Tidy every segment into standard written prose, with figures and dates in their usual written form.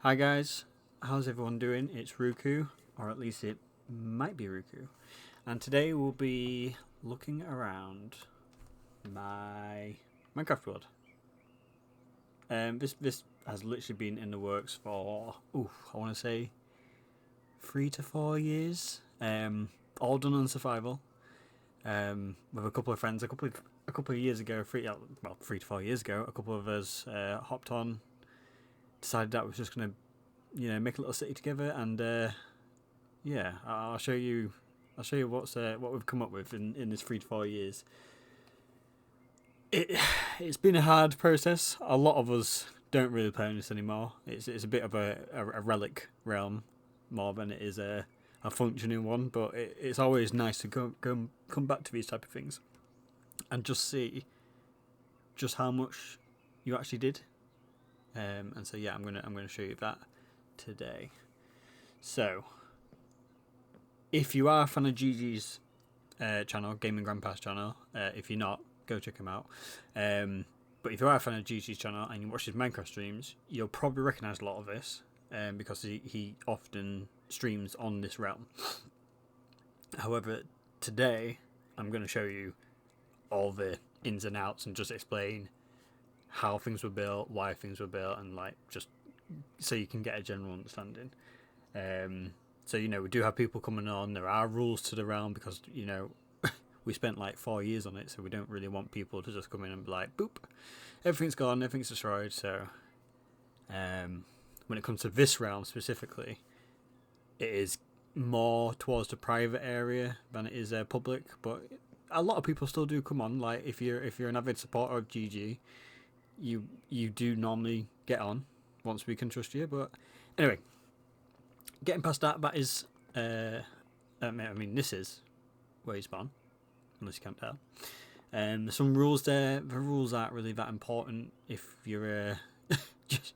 Hi guys, how's everyone doing? It's Ruku, or at least it might be Ruku, and today we'll be looking around my Minecraft world. This has literally been in the works for I want to say 3 to 4 years. All done on survival. With a couple of friends, a couple of years ago, 3 to 4 years ago, a couple of us hopped on, decided that we was just gonna make a little city together, and I'll show you what we've come up with in this 3 to 4 years. It's been a hard process. A lot of us don't really play on this anymore. It's a bit of a relic realm more than it is a functioning one, but it's always nice to come back to these type of things and just see just how much you actually did. And so I'm gonna show you that today. So, if you are a fan of Gigi's channel, Gaming Grandpa's channel, if you're not, go check him out. But if you are a fan of Gigi's channel and you watch his Minecraft streams, you'll probably recognise a lot of this because he often streams on this realm. However, today I'm going to show you all the ins and outs and just explain how things were built, why things were built, and just so you can get a general understanding. So we do have people coming on. There are rules to the realm because we spent like 4 years on it, so we don't really want people to just come in and be like, boop, everything's gone, everything's destroyed. So when it comes to this realm specifically, it is more towards the private area than it is public, but a lot of people still do come on. Like if you're an avid supporter of GG, you do normally get on once we can trust you. But anyway, getting past that is this is where you spawn, unless you can't tell. There's some rules there. The rules aren't really that important if you're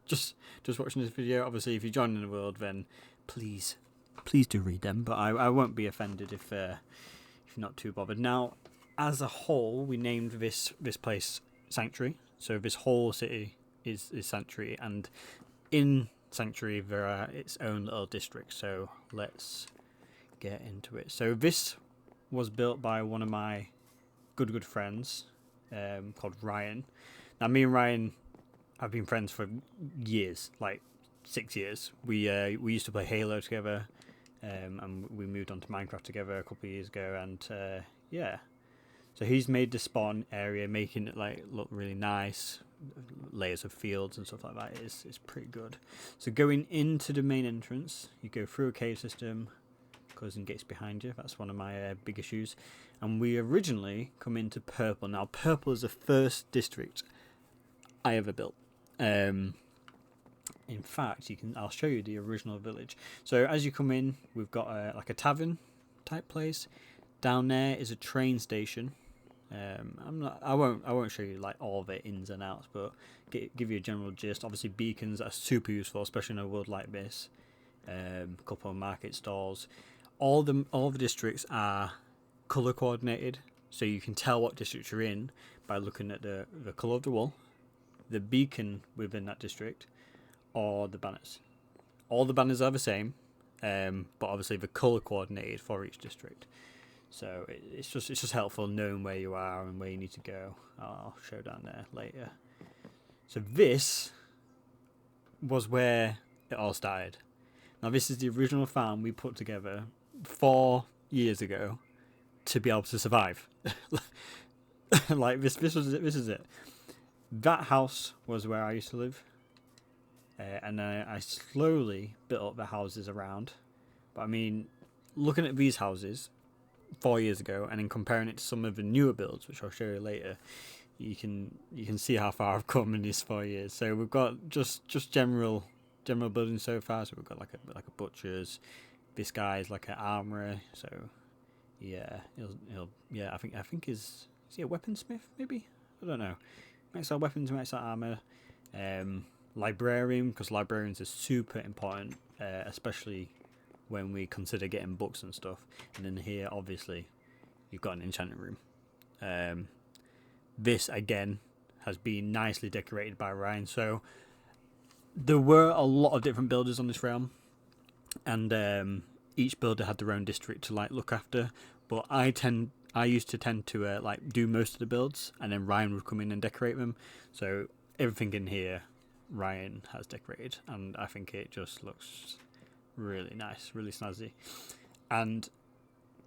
just watching this video. Obviously, if you're joining the world, then please do read them. But I won't be offended if you're not too bothered. Now, as a whole, we named this place Sanctuary. So this whole city is Sanctuary, and in Sanctuary there are its own little districts. So let's get into it. So this was built by one of my good friends called Ryan. Now me and Ryan have been friends for years, like 6 years. We used to play Halo together, and we moved on to Minecraft together a couple of years ago, and so he's made the spawn area, making it look really nice, layers of fields and stuff like that. It's pretty good. So going into the main entrance, you go through a cave system, closing gates behind you. That's one of my big issues. And we originally come into purple. Now purple is the first district I ever built. In fact, I'll show you the original village. So as you come in, we've got a tavern type place. Down there is a train station. I won't show you all of it ins and outs, but give you a general gist. Obviously, beacons are super useful, especially in a world like this. A couple of market stalls. All the districts are color coordinated, so you can tell what district you're in by looking at the color of the wall, the beacon within that district, or the banners. All the banners are the same, but obviously the color coordinated for each district. So it's just helpful knowing where you are and where you need to go. I'll show down there later. So this was where it all started. Now this is the original farm we put together 4 years ago to be able to survive. This is it. That house was where I used to live, and I slowly built up the houses around. But I mean, looking at these houses 4 years ago and then comparing it to some of the newer builds, which I'll show you later, you can see how far I've come in these 4 years. So we've got just general building so far. So we've got like a butcher's. This guy's like an armorer. So yeah, I think is he a weaponsmith maybe? I don't know. Makes our weapons, makes our armor. Librarian, because librarians are super important, especially when we consider getting books and stuff. And then here, obviously, you've got an enchanting room. This again has been nicely decorated by Ryan. So there were a lot of different builders on this realm, and each builder had their own district to like look after. But I used to tend to like do most of the builds, and then Ryan would come in and decorate them. So everything in here, Ryan has decorated, and I think it just looks really nice, really snazzy. And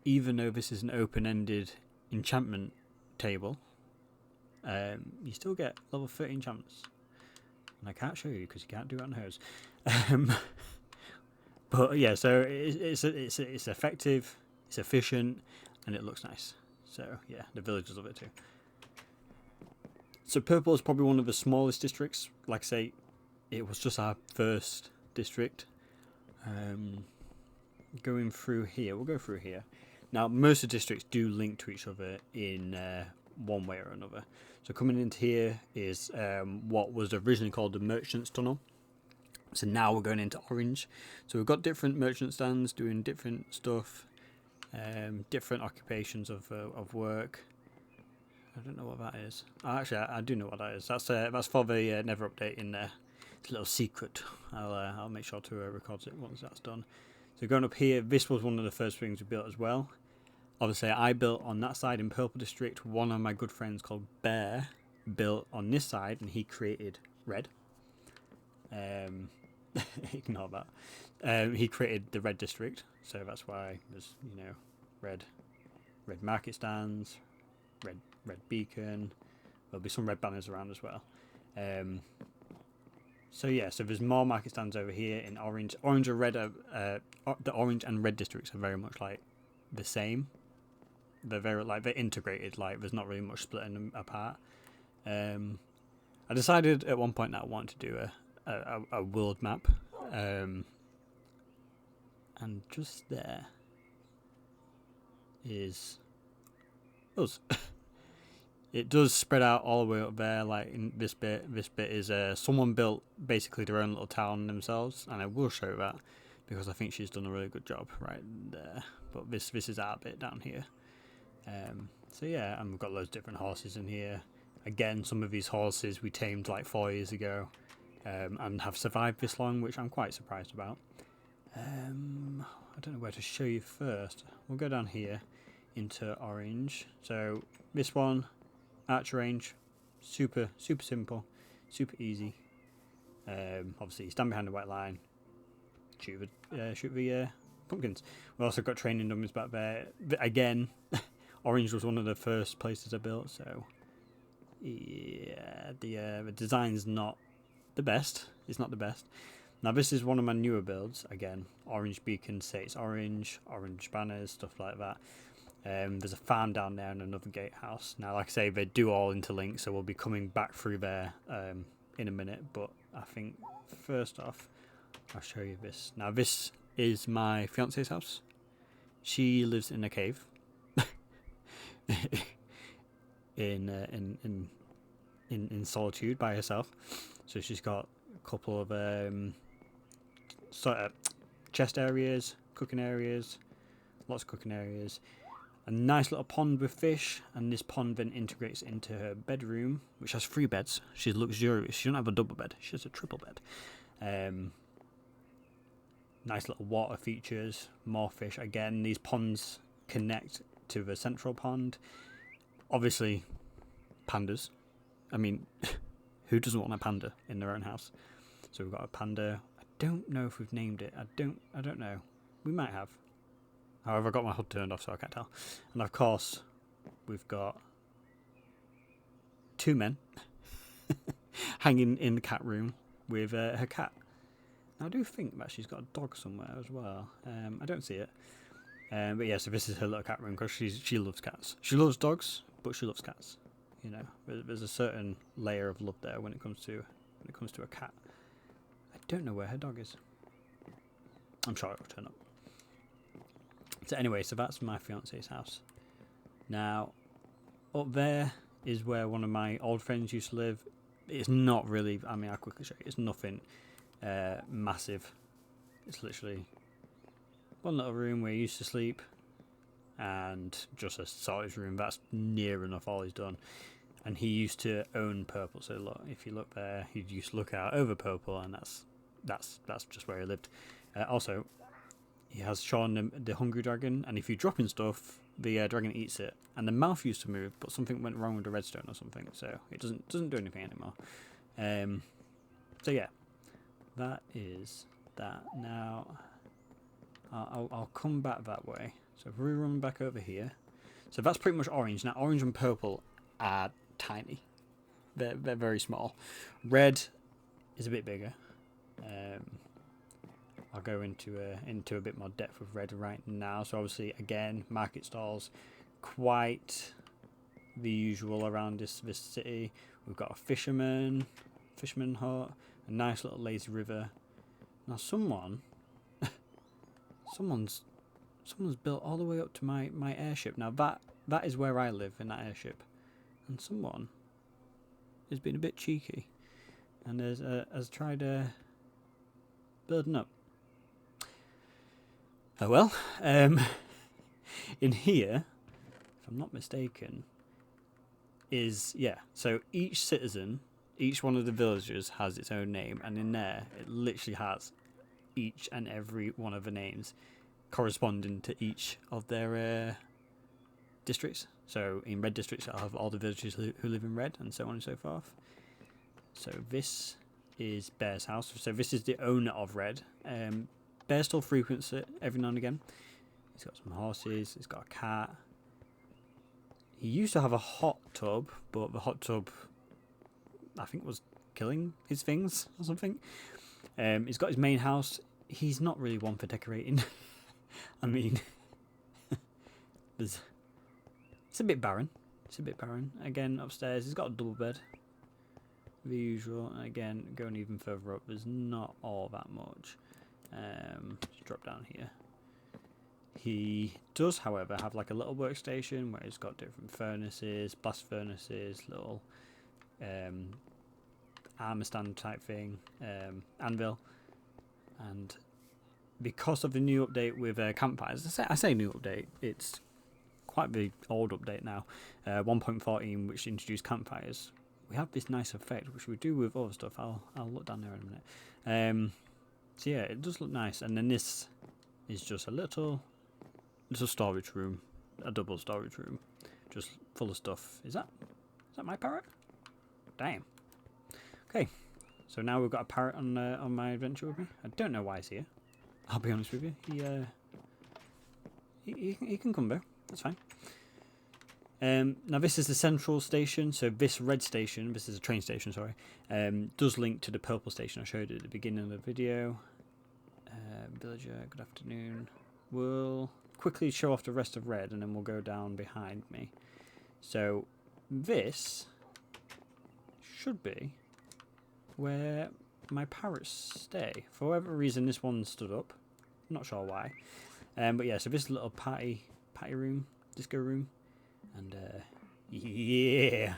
even though this is an open-ended enchantment table, you still get level 30 enchantments. And I can't show you because you can't do it on hers. But yeah, so it's effective, it's efficient, and it looks nice. So yeah, the villagers love it too. So purple is probably one of the smallest districts. Like I say, it was just our first district. Going through here, we'll go through here. Now, most of the districts do link to each other in one way or another. So coming into here is what was originally called the Merchant's Tunnel. So now we're going into orange. So we've got different merchant stands doing different stuff, different occupations of work. I don't know what that is. Actually, I do know what that is. That's for the Never update in there. It's a little secret. I'll make sure to record it once that's done. So going up here, this was one of the first things we built as well. Obviously, I built on that side in Purple District. One of my good friends called Bear built on this side, and he created red. Ignore that. He created the red district, so that's why there's red market stands, red beacon. There'll be some red banners around as well. So yeah, so there's more market stands over here in orange. Orange or red, the orange and red districts are very much like the same. They're they're integrated. Like there's not really much splitting them apart. I decided at one point that I wanted to do a world map, and just there is us. It does spread out all the way up there, like in this bit. This bit is someone built basically their own little town themselves, and I will show that because I think she's done a really good job right there. But this is our bit down here. So yeah, and we've got loads of different horses in here. Again, some of these horses we tamed like 4 years ago, and have survived this long, which I'm quite surprised about. I don't know where to show you first. We'll go down here into orange. So this one. Archer range, super simple, super easy. Obviously, you stand behind the white line, shoot the pumpkins. We've also got training dummies back there. Again, orange was one of the first places I built, so yeah, the design's not the best. It's not the best. Now this is one of my newer builds. Again, orange beacon, say it's orange banners, stuff like that. There's a farm down there and another gatehouse. Now, like I say, they do all interlink, so we'll be coming back through there in a minute. But I think first off, I'll show you this. Now, this is my fiance's house. She lives in a cave in solitude by herself. So she's got a couple of sort of chest areas, cooking areas, lots of cooking areas. A nice little pond with fish, and this pond then integrates into her bedroom, which has 3 beds. She's luxurious. She doesn't have a double bed. She has a triple bed. Nice little water features, more fish. Again, these ponds connect to the central pond. Obviously, pandas. I mean, who doesn't want a panda in their own house? So we've got a panda. I don't know if we've named it. I don't know. We might have. However, I got my HUD turned off, so I can't tell. And of course, we've got 2 men hanging in the cat room with her cat. Now, I do think that she's got a dog somewhere as well. I don't see it. But yeah, so this is her little cat room because she loves cats. She loves dogs, but she loves cats. You know, there's a certain layer of love there when it comes to a cat. I don't know where her dog is. I'm sure it will turn up. So anyway, so that's my fiance's house. Now, up there is where one of my old friends used to live. It's not really, I mean, I'll quickly show you. It's nothing massive. It's literally one little room where he used to sleep and just a storage room. That's near enough all he's done. and he used to own purple. So look, if you look there, he used to look out over purple, and that's just where he lived. Also, he has Sean the hungry dragon, and if you drop in stuff, the dragon eats it. And the mouth used to move, but something went wrong with the redstone or something, so it doesn't do anything anymore. So yeah, that is that. Now I'll come back that way. So if we run back over here, so that's pretty much orange. Now orange and purple are tiny. They're very small. Red is a bit bigger. I'll go into a bit more depth with red right now. So obviously, again, market stalls, quite the usual around this city. We've got a fisherman hut, a nice little lazy river. Now someone's built all the way up to my airship. Now that is where I live, in that airship, and someone has been a bit cheeky and has tried building up. Oh well. In here, if I'm not mistaken, so each citizen, each one of the villagers has its own name, and in there it literally has each and every one of the names corresponding to each of their districts. So in red districts, I'll have all the villagers who live in red, and so on and so forth. So this is Bear's house. So this is the owner of red. Bear still frequents it every now and again. He's got some horses. He's got a cat. He used to have a hot tub, but the hot tub, I think, was killing his things or something. He's got his main house. He's not really one for decorating. I mean, it's a bit barren. Again, upstairs, he's got a double bed. The usual. And again, going even further up, there's not all that much. Let's drop down here. He does, however, have like a little workstation where he's got different furnaces, blast furnaces, little armor stand type thing, anvil. And because of the new update with campfires, I say new update, it's quite the old update now, 1.14, which introduced campfires. We have this nice effect, which we do with other stuff. I'll look down there in a minute. So yeah, it does look nice. And then this is just a little storage room, a double storage room, just full of stuff. Is that my parrot? Damn. Okay, so now we've got a parrot on my adventure with me. I don't know why he's here. I'll be honest with you. He can come though. That's fine. Now this is the central station. So this red station, this is a train station, sorry, does link to the purple station I showed at the beginning of the video. Villager, good afternoon. We'll quickly show off the rest of red, and then we'll go down behind me. So this should be where my parrots stay. For whatever reason, this one stood up. Not sure why. But yeah, so this little party room, disco room. And yeah,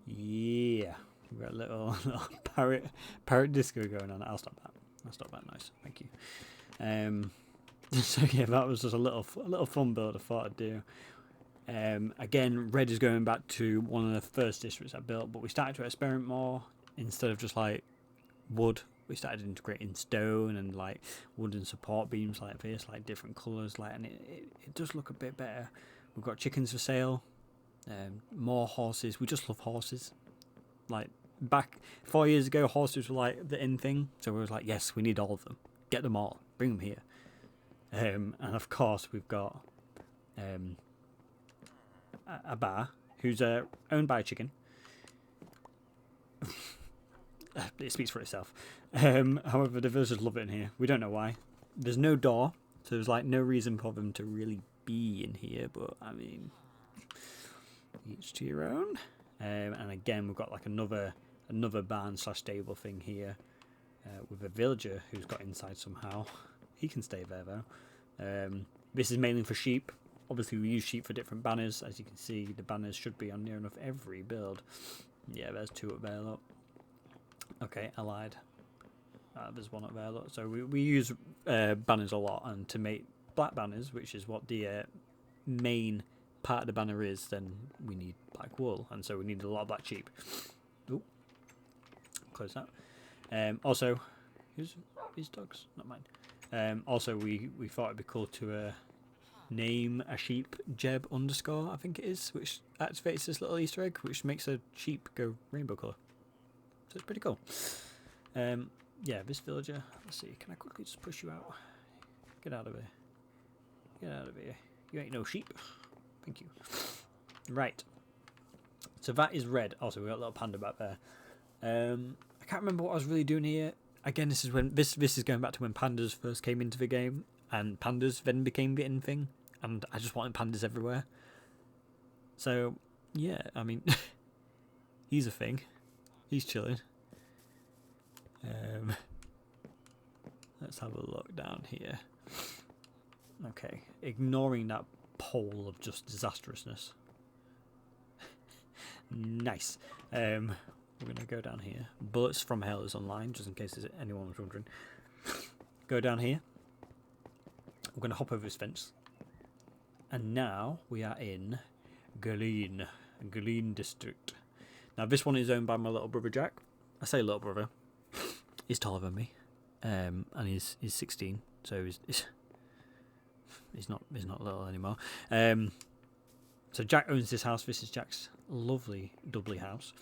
we've got a little parrot disco going on. I'll stop that noise. Thank you. So yeah, that was just a little fun build I thought I'd do. Again, red is going back to one of the first districts I built, but we started to experiment more. Instead of just like wood, we started integrating stone and like wooden support beams like this, like different colours, like, and it does look a bit better. We've got chickens for sale, more horses. We just love horses. Like back 4 years ago, horses were like the in thing, so we was like, yes, we need all of them. Get them all. Bring them here. And of course, we've got a bar who's owned by a chicken. It speaks for itself. However, the villagers love it in here. We don't know why. There's no door, so there's like no reason for them to really be in here. But I mean, each to your own. And again, we've got like another barn / stable thing here with a villager who's got inside somehow. He can stay there though. This is mainly for sheep. Obviously, we use sheep for different banners. As you can see, the banners should be on near enough every build. Yeah, there's two up there, look. Okay, allied. There's one up there, look. So we use banners a lot, and to make black banners, which is what the main part of the banner is, then we need black wool, and so we need a lot of black sheep. Ooh, close that. Also, who's these dogs? Not mine. Also, we thought it'd be cool to name a sheep Jeb _ I think it is, which activates this little Easter egg, which makes a sheep go rainbow colour. So it's pretty cool. Yeah, this villager. Let's see. Can I quickly just push you out? Get out of here. Get out of here. You ain't no sheep. Thank you. Right. So that is red. Also, we got a little panda back there. I can't remember what I was really doing here. Again, this is when this is going back to when pandas first came into the game, and pandas then became the in thing, and I just wanted pandas everywhere. So yeah, I mean, he's a thing. He's chilling. Let's have a look down here. Okay, ignoring that pole of just disastrousness. Nice. We're gonna go down here. Bullets from Hell is online, just in case anyone was wondering. Go down here. We're gonna hop over this fence, and now we are in Galeen district. Now this one is owned by my little brother Jack. I say little brother. He's taller than me, and he's 16, so he's not little anymore. So Jack owns this house. This is Jack's lovely doubly house.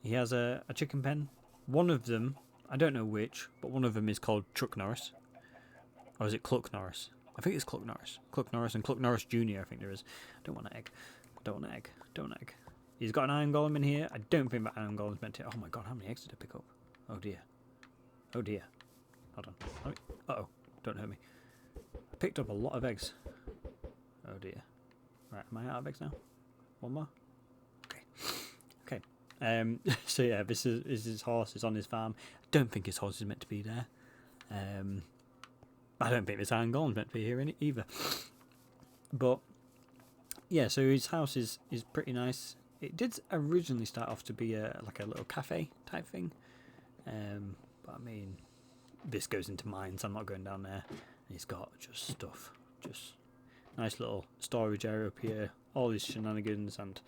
He has a chicken pen. One of them, I don't know which, but one of them is called Chuck Norris, or is it Cluck Norris? I think it's Cluck Norris. Cluck Norris and Cluck Norris Jr. I think there is. I don't want an egg. Don't want an egg. Don't want an egg. He's got an iron golem in here. I don't think that iron golem's meant to. Oh my god, how many eggs did I pick up? Oh dear. Oh dear. Hold on. Uh-oh. Don't hurt me. I picked up a lot of eggs. Oh dear. Right, am I out of eggs now? One more? Okay. Okay. So yeah, this is his horse. It's on his farm. I don't think his horse is meant to be there. I don't think this iron golem's meant to be here either. But yeah, so his house is pretty nice. It did originally start off to be like a little cafe type thing. But I mean, this goes into mine, so I'm not going down there. And he's got just stuff. Just nice little storage area up here. All these shenanigans and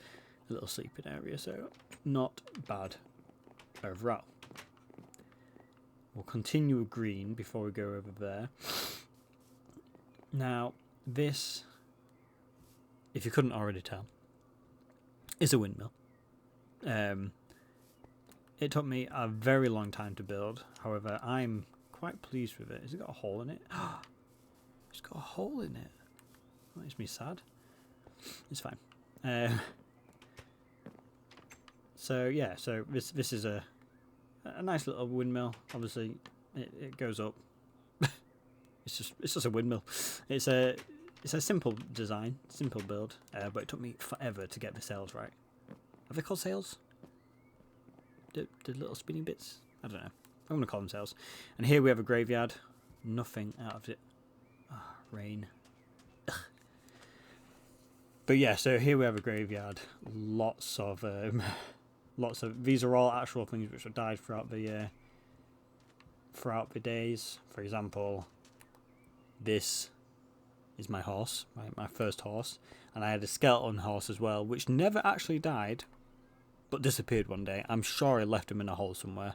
a little sleeping area. So not bad overall. We'll continue with green before we go over there. Now, this, if you couldn't already tell, is a windmill. It took me a very long time to build. However, I'm quite pleased with it. Has it got a hole in it? It's got a hole in it. That makes me sad. It's fine. So yeah, so this is a nice little windmill. Obviously, it goes up. It's just a windmill. It's a simple design, simple build, but it took me forever to get the sails right. Are they called sails? The little spinning bits? I don't know. I'm going to call them sails. And here we have a graveyard. Nothing out of it. Ah, rain. Ugh. But yeah, so here we have a graveyard. Lots of these are all actual things which have died throughout the days. For example, this is my horse, my first horse, and I had a skeleton horse as well, which never actually died, but disappeared one day. I'm sure I left him in a hole somewhere.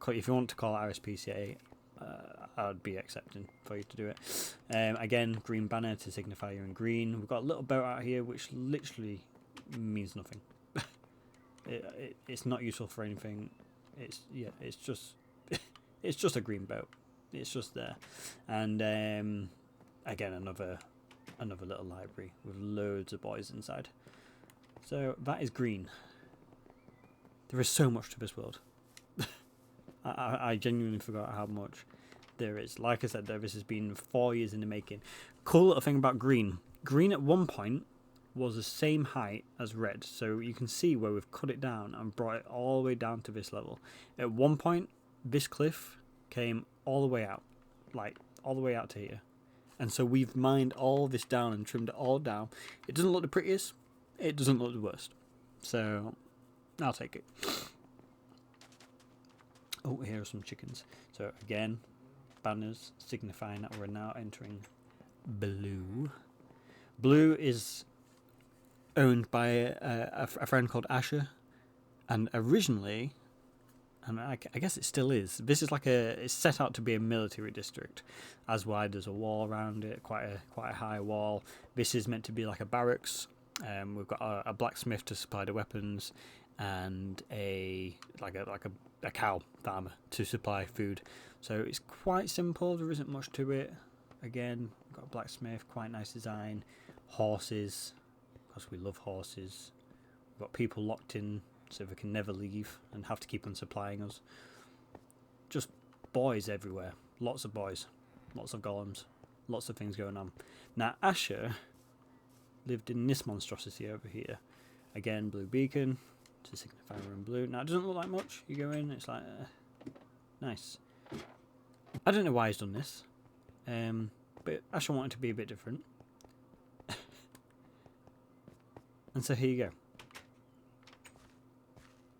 If you want to call it RSPCA, I'd be accepting for you to do it. Again, green banner to signify you're in green. We've got a little boat out here, which literally means nothing. It's not useful for anything. It's just it's just a green boat. It's just there. And again, another little library with loads of boys inside. So that is green. There is so much to this world. I genuinely forgot how much there is. Like I said, this has been 4 years in the making. Cool little thing about green. Green at one point was the same height as red. So you can see where we've cut it down and brought it all the way down to this level. At one point, this cliff came all the way out. Like, all the way out to here. And so we've mined all this down and trimmed it all down. It doesn't look the prettiest. It doesn't look the worst. So, I'll take it. Oh, here are some chickens. So again, banners signifying that we're now entering blue. Blue is owned by a friend called Asher, and originally, and I guess it still is. This is it's set out to be a military district, as wide there's a wall around it, quite a high wall. This is meant to be like a barracks. We've got a blacksmith to supply the weapons, and a cow farmer to supply food. So it's quite simple. There isn't much to it. Again, we've got a blacksmith, quite nice design. Horses, because we love horses. We've got people locked in, so they can never leave and have to keep on supplying us. Just boys everywhere. Lots of boys. Lots of golems. Lots of things going on. Now, Asher lived in this monstrosity over here. Again, blue beacon to signify we're in blue. Now, it doesn't look like much. You go in, it's like, nice. I don't know why he's done this. But Asher wanted to be a bit different. And so here you go.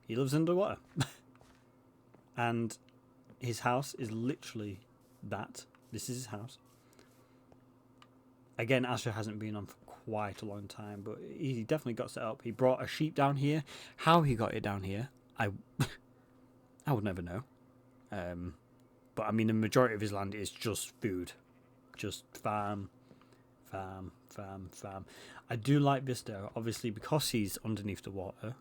He lives underwater. And his house is literally that. This is his house. Again, Asher hasn't been on for quite a long time, but he definitely got set up. He brought a sheep down here. How he got it down here, I would never know. But I mean, the majority of his land is just food. Just farm. I do like this though, obviously, because he's underneath the water.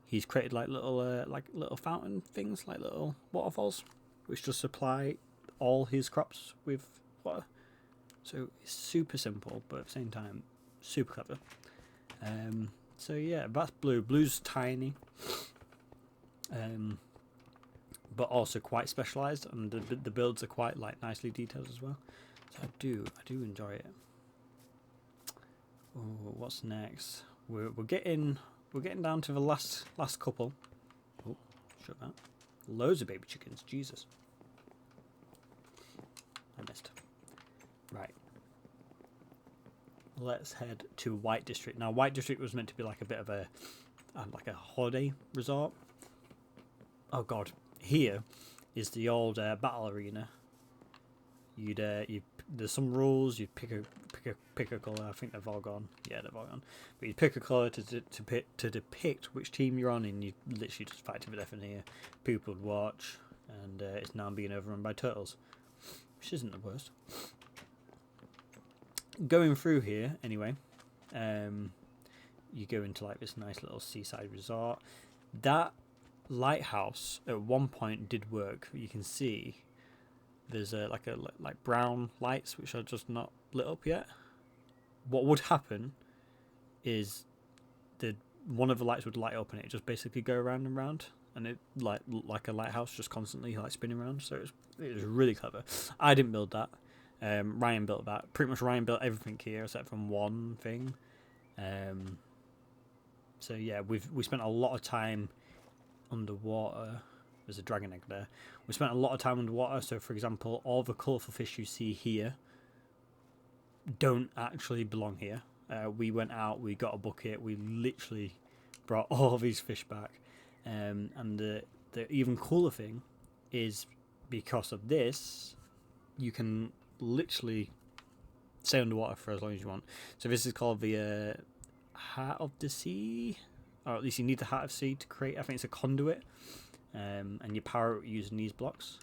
He's created like little fountain things, like little waterfalls, which just supply all his crops with water. So it's super simple, but at the same time, super clever. So yeah, that's blue. Blue's tiny, but also quite specialised, and the builds are quite like nicely detailed as well. So I do enjoy it. Oh, what's next? We're getting down to the last couple. Oh, shut that. Loads of baby chickens. Jesus. I missed. Right. Let's head to White District. Now, White District was meant to be like a bit of a holiday resort. Oh God. Here is the old battle arena. There's some rules. You'd pick a colour. I think they've all gone. Yeah, they've all gone. But you pick a colour to depict which team you're on, and you literally just fight to the death in here. People would watch, and it's now being overrun by turtles, which isn't the worst. Going through here anyway, you go into like this nice little seaside resort. That lighthouse at one point did work. You can see there's like brown lights which are just not lit up yet. What would happen is one of the lights would light up and it just basically go around and round, and it like a lighthouse just constantly like spinning around. So it was really clever. I didn't build that. Ryan built that. Pretty much Ryan built everything here except from one thing. So yeah, we spent a lot of time underwater. There's a dragon egg there. We spent a lot of time underwater. So for example, all the colourful fish you see here don't actually belong here. We went out, we got a bucket, we literally brought all these fish back. And the even cooler thing is, because of this, you can literally stay underwater for as long as you want. So this is called the Heart of the Sea, or at least you need the Heart of the Sea to create. I think it's a conduit, and you power it using these blocks.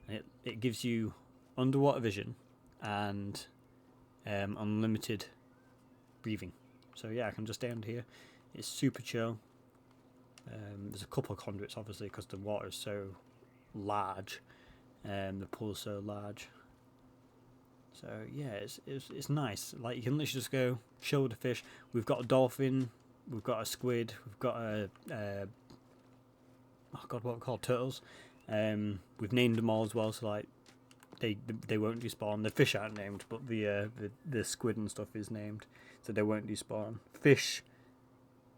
And it gives you underwater vision and unlimited breathing. So yeah, I can just stay under here. It's super chill. There's a couple of conduits obviously because the water is so large, the pool is so large. So yeah, it's nice. Like you can literally just go chill with the fish. We've got a dolphin, we've got a squid, we've got a oh god, what are we called? Turtles. We've named them all as well, so like they won't despawn. The fish aren't named, but the squid and stuff is named, so they won't despawn. Fish,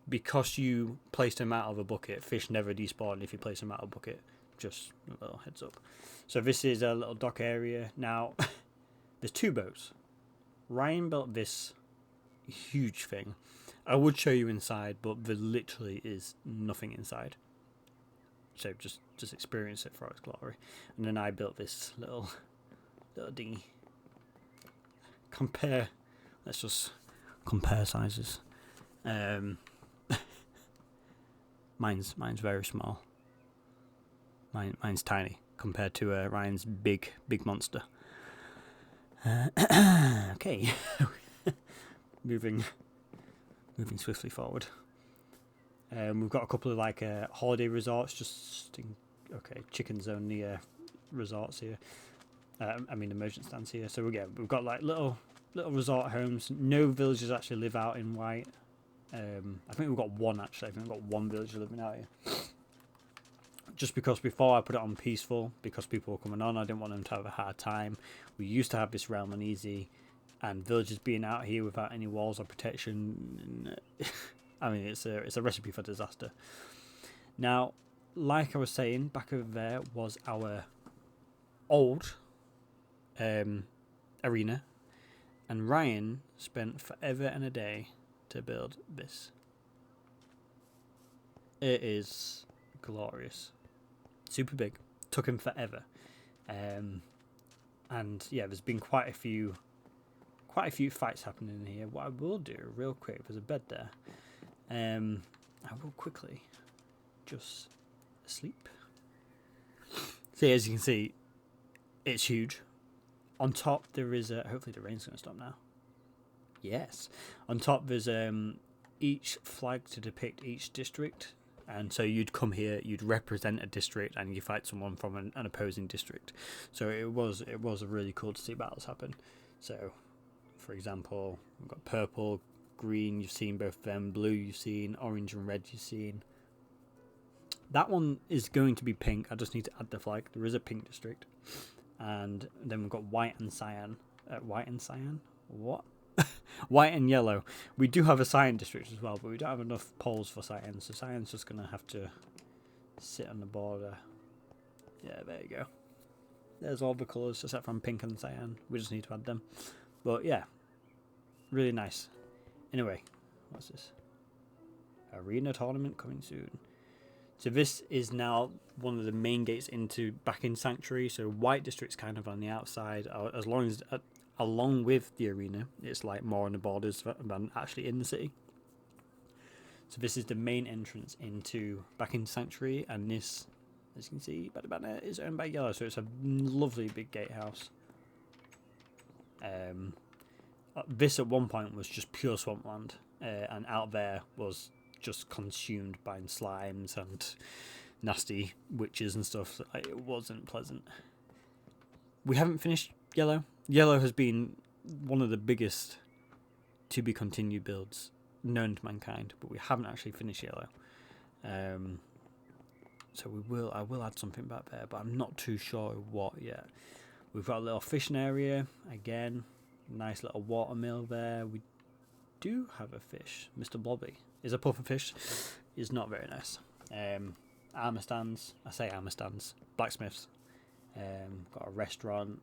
because you placed them out of a bucket, fish never despawn if you place them out of a bucket. Just a little heads up. So this is a little dock area. Now, there's two boats. Ryan built this huge thing. I would show you inside, but there literally is nothing inside. So just experience it for its glory. And then I built this little dinghy. Let's just compare sizes. Mine's very small. Mine's tiny compared to Ryan's big monster. Okay, moving swiftly forward. We've got a couple of like holiday resorts, chicken zone near resorts here. I mean emergent stands here. So we've got like little resort homes. No villagers actually live out in White. I think we've got one actually. I think we've got one villager living out here. Just because before I put it on peaceful, because people were coming on, I didn't want them to have a hard time. We used to have this realm on easy, and villagers being out here without any walls or protection. I mean, it's a recipe for disaster. Now, like I was saying, back over there was our old arena, and Ryan spent forever and a day to build this. It is glorious, super big. Took him forever, and yeah, there's been quite a few fights happening in here. What I will do real quick, there's a bed there. I will quickly just sleep. See, as you can see, it's huge. On top there is hopefully the rain's going to stop now. Yes. On top there's each flag to depict each district, and so you'd come here, you'd represent a district, and you fight someone from an opposing district. So it was really cool to see battles happen. So, for example, we've got purple, green, you've seen both of them, blue you've seen, orange and red you've seen. That one is going to be pink. I just need to add the flag. There is a pink district. And then we've got white and cyan. White and cyan? What? White and yellow. We do have a cyan district as well, but we don't have enough poles for cyan, so cyan's just going to have to sit on the border. Yeah, there you go. There's all the colours except from pink and cyan. We just need to add them. But yeah, really nice. Anyway, what's this? Arena tournament coming soon. So this is now one of the main gates back in Sanctuary. So White District's kind of on the outside, along with the arena. It's like more on the borders than actually in the city. So this is the main entrance back in Sanctuary, and this, as you can see by the banner, is owned by Yellow. So it's a lovely big gatehouse. This at one point was just pure swampland, and out there was just consumed by slimes and nasty witches and stuff. So it wasn't pleasant. We haven't finished Yellow. Yellow has been one of the biggest to be continued builds known to mankind, but we haven't actually finished Yellow. So I will add something back there, but I'm not too sure what yet. We've got a little fishing area again. Nice little watermill there. We do have a fish. Mr. Blobby is a puffer fish. Is not very nice. Armour stands. I say armour stands. Blacksmiths. Got a restaurant.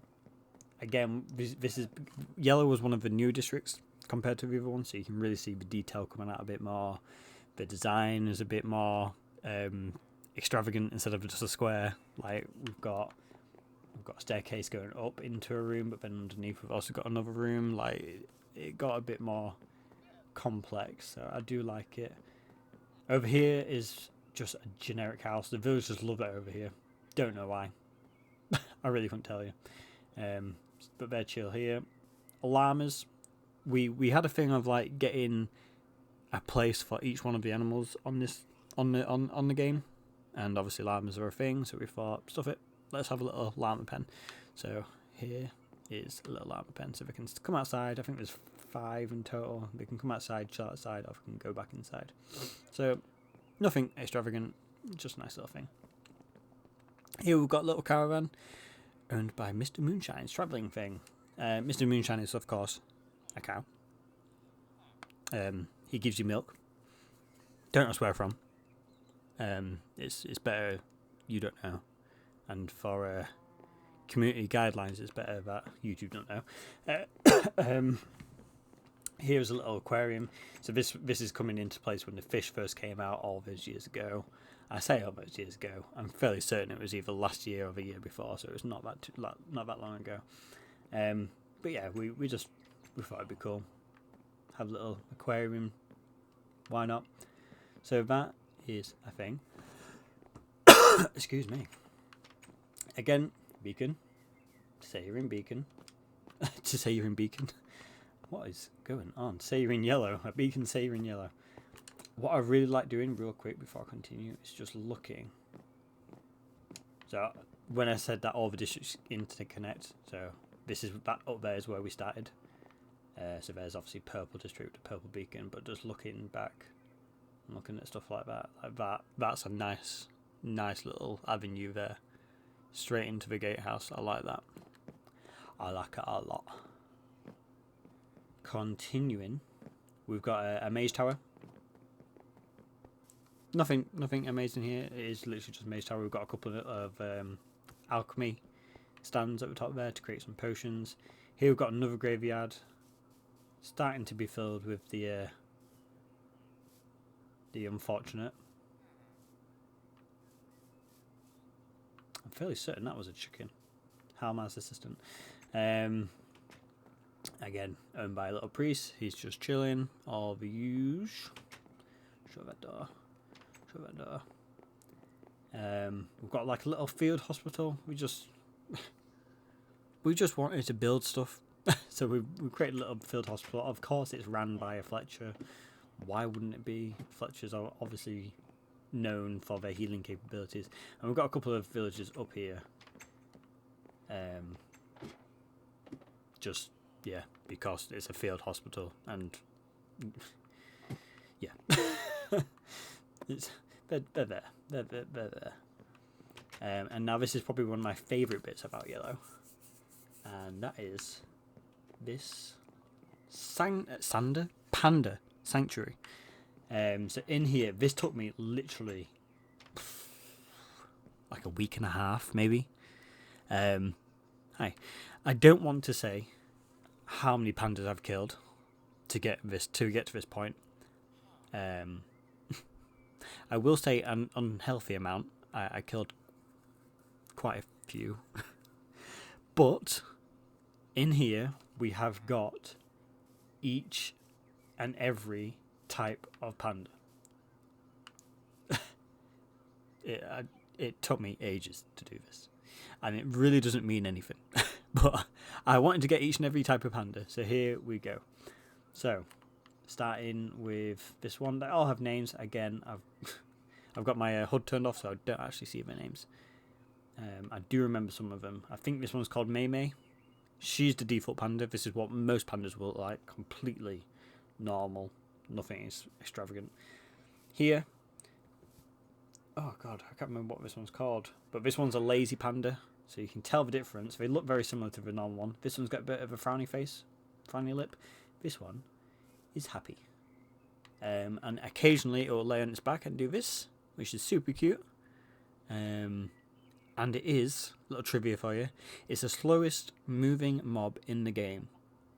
Again, this is Yellow was one of the new districts compared to the other one, so you can really see the detail coming out a bit more. The design is a bit more extravagant instead of just a square. Like we've got a staircase going up into a room, but then underneath we've also got another room. Like it got a bit more complex, so I do like it. Over here is just a generic house. The villagers love it over here. Don't know why. I really couldn't tell you. But they're chill here. Llamas. We had a thing of like getting a place for each one of the animals on the game, and obviously llamas are a thing. So we thought, stuff it. Let's have a little llama pen. So here is a little llama pen. So they can come outside. I think there's 5 in total. They can come outside, chill outside, or they can go back inside. So nothing extravagant, just a nice little thing. Here we've got a little caravan owned by Mr. Moonshine's travelling thing. Mr. Moonshine is, of course, a cow. He gives you milk. Don't ask where from. It's better you don't know. And for community guidelines, it's better that YouTube don't know. Here's a little aquarium. So this is coming into place when the fish first came out all those years ago. I say all those years ago. I'm fairly certain it was either last year or the year before, so it was not that long ago. But yeah, we thought it'd be cool. have a little aquarium. Why not? So that is a thing. Excuse me. Again, beacon. Say you're in beacon. To say you're in beacon. What is going on? Say you're in yellow. A beacon, say you're in yellow. What I really like doing real quick before I continue is just looking. So when I said that all the districts interconnect, so this is that up there is where we started. So there's obviously purple district, purple beacon, but just looking back, looking at stuff like that, that's a nice little avenue there, straight into the gatehouse. I like that. I like it a lot. Continuing, we've got a maze tower. Nothing amazing here. It is literally just a maze tower. We've got a couple of alchemy stands at the top there to create some potions. Here we've got another graveyard, starting to be filled with the unfortunate. I'm fairly certain that was a chicken. Halmar's assistant. Again, owned by a little priest. He's just chilling. All the use. Shut that door. Shut that door. We've got like a little field hospital. We just wanted to build stuff. So we created a little field hospital. Of course, it's ran by a Fletcher. Why wouldn't it be? Fletchers are obviously known for their healing capabilities. And we've got a couple of villages up here. Just, yeah, because it's a field hospital. And, yeah. They're there. They're there. And now this is probably one of my favourite bits about Yellow. And that is this Panda Sanctuary. So in here, this took me literally like a week and a half, maybe. I don't want to say how many pandas I've killed to get to this point. I will say an unhealthy amount. I killed quite a few. But in here we have got each and every type of panda. It took me ages to do this, and it really doesn't mean anything. But I wanted to get each and every type of panda, so here we go. So starting with this one, they all have names. Again, I've got my HUD turned off, so I don't actually see their names. I do remember some of them. I think this one's called May May. She's the default panda. This is what most pandas will look like. Completely normal. Nothing is extravagant. Here. Oh god, I can't remember what this one's called. But this one's a lazy panda. So you can tell the difference. They look very similar to the normal one. This one's got a bit of a frowny face. Frowny lip. This one is happy. And occasionally it will lay on its back and do this, which is super cute. And it is, little trivia for you, it's the slowest moving mob in the game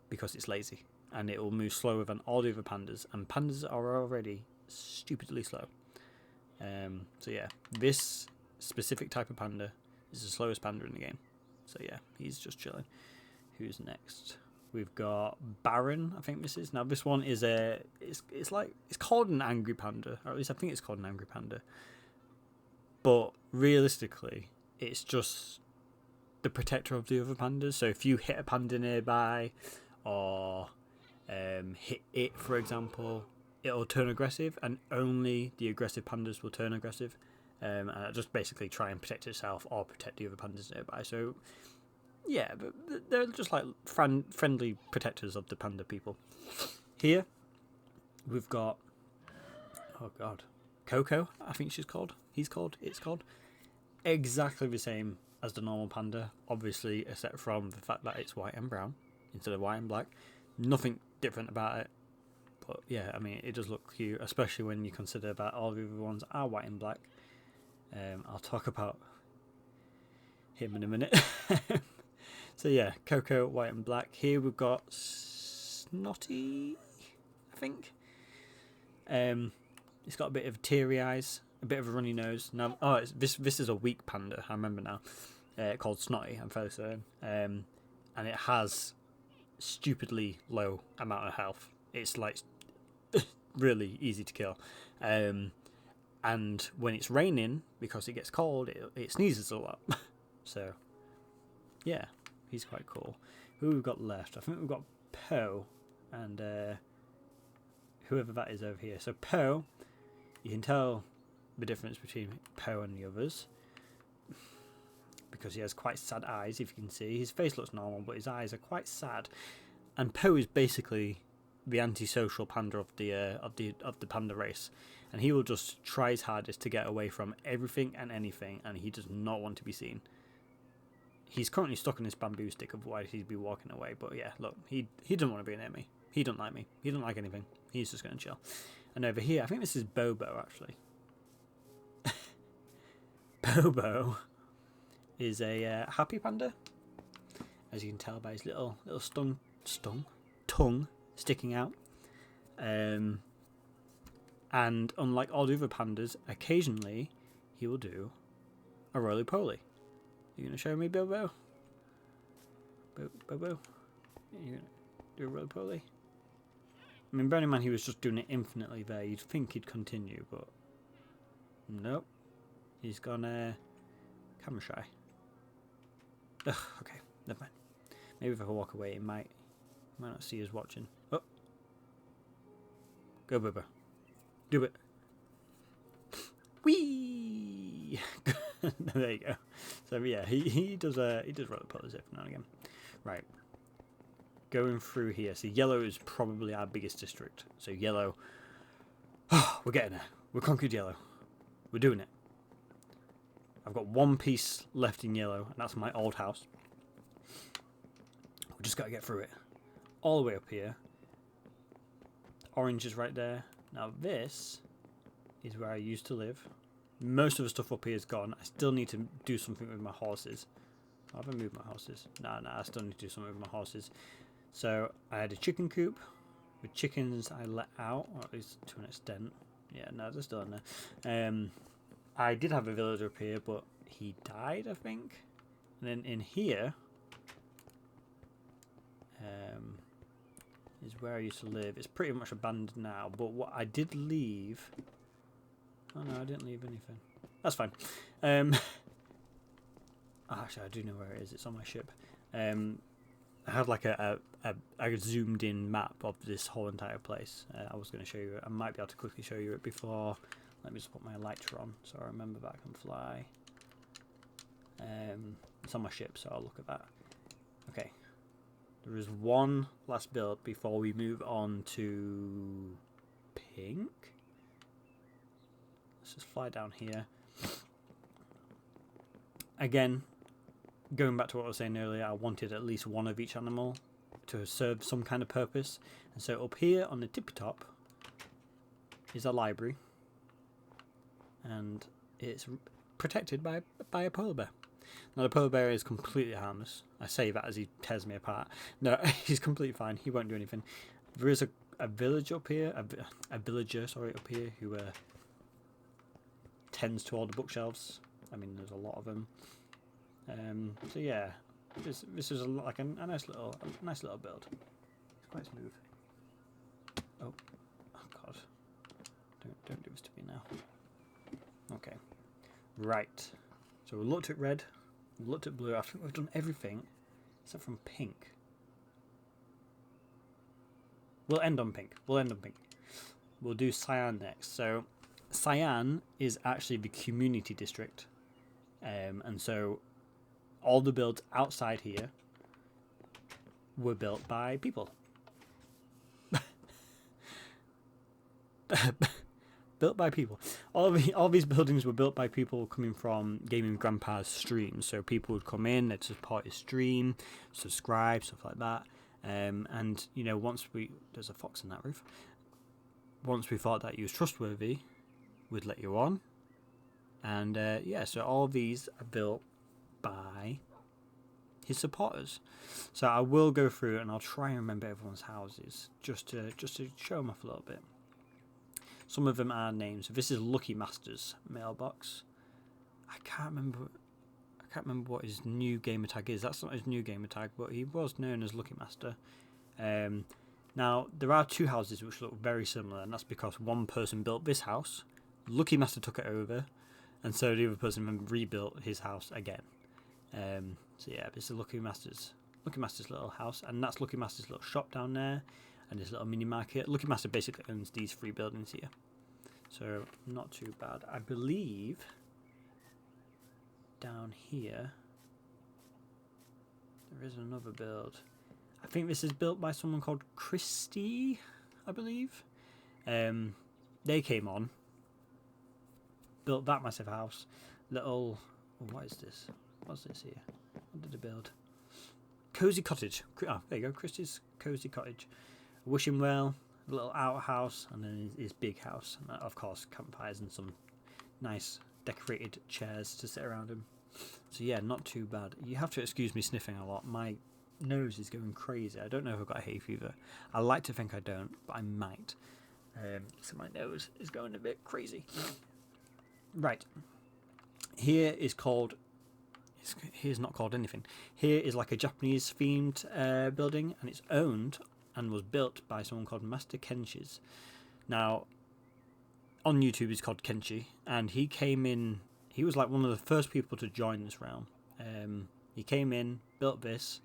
because it's lazy. And it will move slower than all the other pandas. And pandas are already stupidly slow. So yeah, this specific type of panda is the slowest panda in the game. So yeah, he's just chilling. Who's next? We've got Baron, I think this is. Now this one is it's called an angry panda, or at least I think it's called an angry panda. But realistically, it's just the protector of the other pandas. So if you hit a panda nearby, or hit it, for example, it'll turn aggressive, and only the aggressive pandas will turn aggressive. And just basically try and protect itself or protect the other pandas nearby. So yeah, but they're just like friendly protectors of the panda people. Here we've got, oh god, Coco, I think she's called. It's called. Exactly the same as the normal panda, obviously, except from the fact that it's white and brown instead of white and black. Nothing different about it. But yeah, I mean, it does look cute, especially when you consider that all the other ones are white and black. I'll talk about him in a minute. So yeah, Coco, white and black. Here we've got Snotty, I think. It's got a bit of teary eyes, a bit of a runny nose. Now, this is a weak panda. I remember now. Called Snotty, I'm fairly certain. And it has stupidly low amount of health. It's like really easy to kill. And when it's raining, because it gets cold, it sneezes a lot. So yeah, he's quite cool. Who we've got left? I think we've got Poe and whoever that is over here. So Poe, you can tell the difference between Poe and the others because he has quite sad eyes. If you can see, his face looks normal, but his eyes are quite sad. And Poe is basically the antisocial panda of the panda race, and he will just try his hardest to get away from everything and anything, and he does not want to be seen. He's currently stuck on this bamboo stick, otherwise he'd be walking away. But yeah, look, he doesn't want to be near me. He don't like me. He don't like anything. He's just going to chill. And over here, I think this is Bobo, actually. Bobo is a happy panda, as you can tell by his little tongue sticking out. And unlike all the other pandas, occasionally he will do a roly-poly. You going to show me, Bobo? Bobo? You going to do a roly-poly? I mean, bearing in mind he was just doing it infinitely there, you'd think he'd continue, but nope. He's gone camera shy. Ugh, okay, never mind. Maybe if I walk away, he might not see us watching. Oh, go, Bobo. Do it. Whee! There you go. So yeah, he does roly-polies every now and again. Right. Going through here. So yellow is probably our biggest district. So yellow. Oh, we're getting there. We're conquered yellow. We're doing it. I've got one piece left in yellow, and that's my old house. We just got to get through it. All the way up here. Orange is right there. Now this is where I used to live. Most of the stuff up here is gone. I still need to do something with my horses. Oh, have I moved my horses? No, I still need to do something with my horses. So I had a chicken coop with chickens I let out, or at least to an extent. Yeah, no, they're still in there. I did have a villager up here, but he died, I think. And then in here is where I used to live. It's pretty much abandoned now, but what I did leave... Oh no, I didn't leave anything. That's fine. Actually, I do know where it is. It's on my ship. I had like a zoomed in map of this whole entire place. I was going to show you it. I might be able to quickly show you it before. Let me just put my lighter on so I remember that I can fly. It's on my ship, so I'll look at that. Okay. There is one last build before we move on to pink. Let's just fly down here. Again, going back to what I was saying earlier, I wanted at least one of each animal to serve some kind of purpose. And so up here on the tippy top is a library. And it's protected by a polar bear. Now the polar bear is completely harmless. I say that as he tears me apart. No, he's completely fine. He won't do anything. There is a village up here, a villager, sorry, up here who tends to all the bookshelves. I mean, there's a lot of them. So yeah, this is like a nice little build. It's quite smooth. Oh God! Don't do this to me now. Okay, right. So we looked at red, we looked at blue. I think we've done everything except from pink. We'll end on pink. We'll do cyan next. So cyan is actually the community district, and so all the builds outside here were built by people. Built by people. All these buildings were built by people coming from Gaming Grandpa's streams. So people would come in, they'd support his stream, subscribe, stuff like that. And you know, there's a fox in that roof. Once we thought that he was trustworthy, we'd let you on. And yeah, so all these are built by his supporters. So I will go through and I'll try and remember everyone's houses just to show them off a little bit. Some of them are names. This is Lucky Master's mailbox. I can't remember what his new gamer tag is. That's not his new gamer tag, but he was known as Lucky Master. Now, there are two houses which look very similar, and that's because one person built this house, Lucky Master took it over, and so the other person then rebuilt his house again. So yeah, this is Lucky Master's little house, and that's Lucky Master's little shop down there, and this little mini market. Lucky Master basically owns these 3 buildings here, so not too bad. I believe down here there is another build. I think this is built by someone called Christie, I believe. They came on, built that massive house. Little, what is this? What's this here? What did they build? Cozy Cottage. Oh, there you go, Christie's Cozy Cottage. Wish him well. A little outhouse, and then his big house. And of course, campfires and some nice decorated chairs to sit around him. So yeah, not too bad. You have to excuse me sniffing a lot. My nose is going crazy. I don't know if I've got hay fever. I like to think I don't, but I might. So my nose is going a bit crazy. Right. Here is called... Here's not called anything. Here is like a Japanese themed building, and it's owned and was built by someone called Master Kenshis. Now, on YouTube he's called Kenshi, and he came in... He was like one of the first people to join this realm. He came in, built this,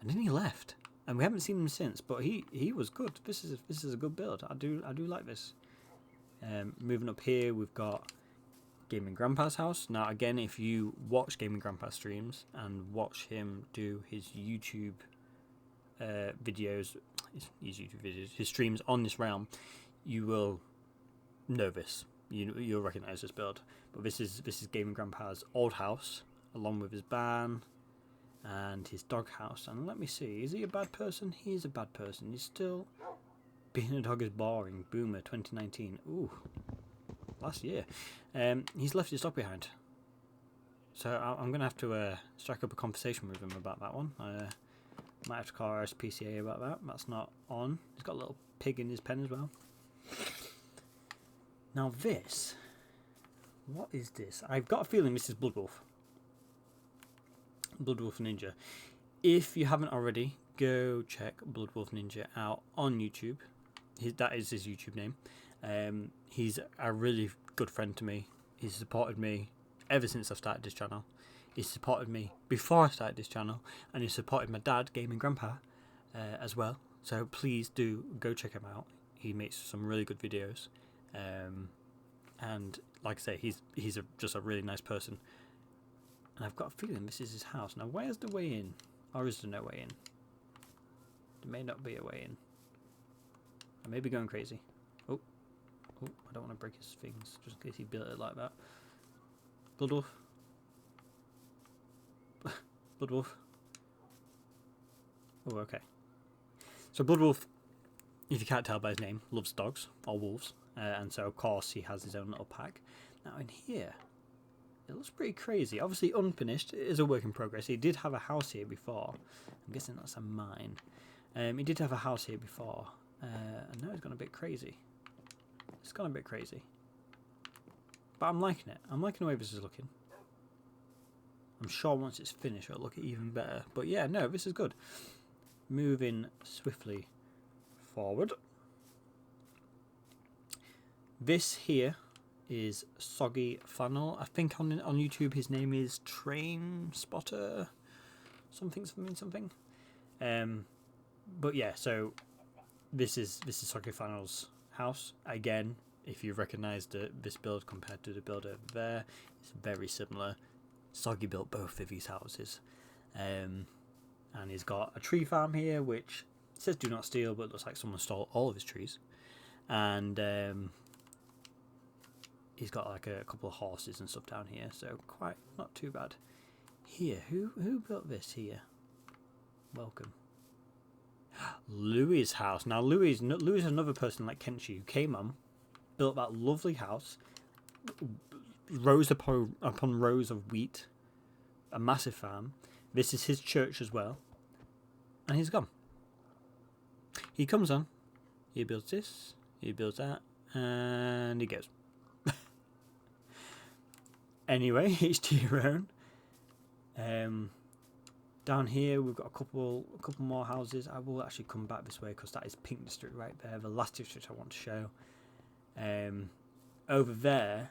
and then he left, and we haven't seen him since. But he was good. This is a good build. I do like this. Moving up here, we've got Gaming Grandpa's house. Now again, if you watch Gaming Grandpa streams and watch him do his YouTube videos, his streams on this realm, you will know this. You'll recognise this build. But this is Gaming Grandpa's old house, along with his barn and his dog house. And let me see, is he a bad person? He is a bad person. He's still... Being a dog is boring. Boomer 2019. Ooh, last year. He's left his dog behind. So I'm going to have to strike up a conversation with him about that one. Might have to call RSPCA about that. That's not on. He's got a little pig in his pen as well. Now this... What is this? I've got a feeling this is Bloodwolf. Bloodwolf Ninja. If you haven't already, go check Bloodwolf Ninja out on YouTube. That is his YouTube name. He's a really good friend to me. He's supported me ever since I've started this channel. He's supported me before I started this channel, and he supported my dad, Gaming Grandpa, as well. So please do go check him out. He makes some really good videos, and like I say, he's just a really nice person. And I've got a feeling this is his house. Now, where's the way in? Or is there no way in? There may not be a way in. I may be going crazy. Oh, I don't want to break his things, just in case he built it like that. Bloodwolf. Bloodwolf. Oh, okay. So Bloodwolf, if you can't tell by his name, loves dogs, or wolves. And so, of course, he has his own little pack. Now, in here... It looks pretty crazy. Obviously unfinished. It is a work in progress. He did have a house here before. I'm guessing that's a mine. He did have a house here before. And now it's gone a bit crazy. It's gone a bit crazy. But I'm liking it. I'm liking the way this is looking. I'm sure once it's finished it'll look even better. But yeah, no, this is good. Moving swiftly forward. This here is Soggy Flannel. I think on YouTube his name is Train Spotter something. But yeah, so this is Soggy Flannel's house. Again, if you recognise this build compared to the build over there, it's very similar. Soggy built both of these houses, and he's got a tree farm here which says do not steal, but it looks like someone stole all of his trees. And he's got like a couple of horses and stuff down here, so quite not too bad. Here, who built this here? Welcome. Louis' house. Now Louis is another person like Kenshi who came on, built that lovely house, rows upon rows of wheat, a massive farm. This is his church as well, and he's gone. He comes on, he builds this, he builds that, and he goes. Anyway, each to your own. Down here we've got a couple more houses. I will actually come back this way because that is Pink District right there, the last district I want to show. Over there,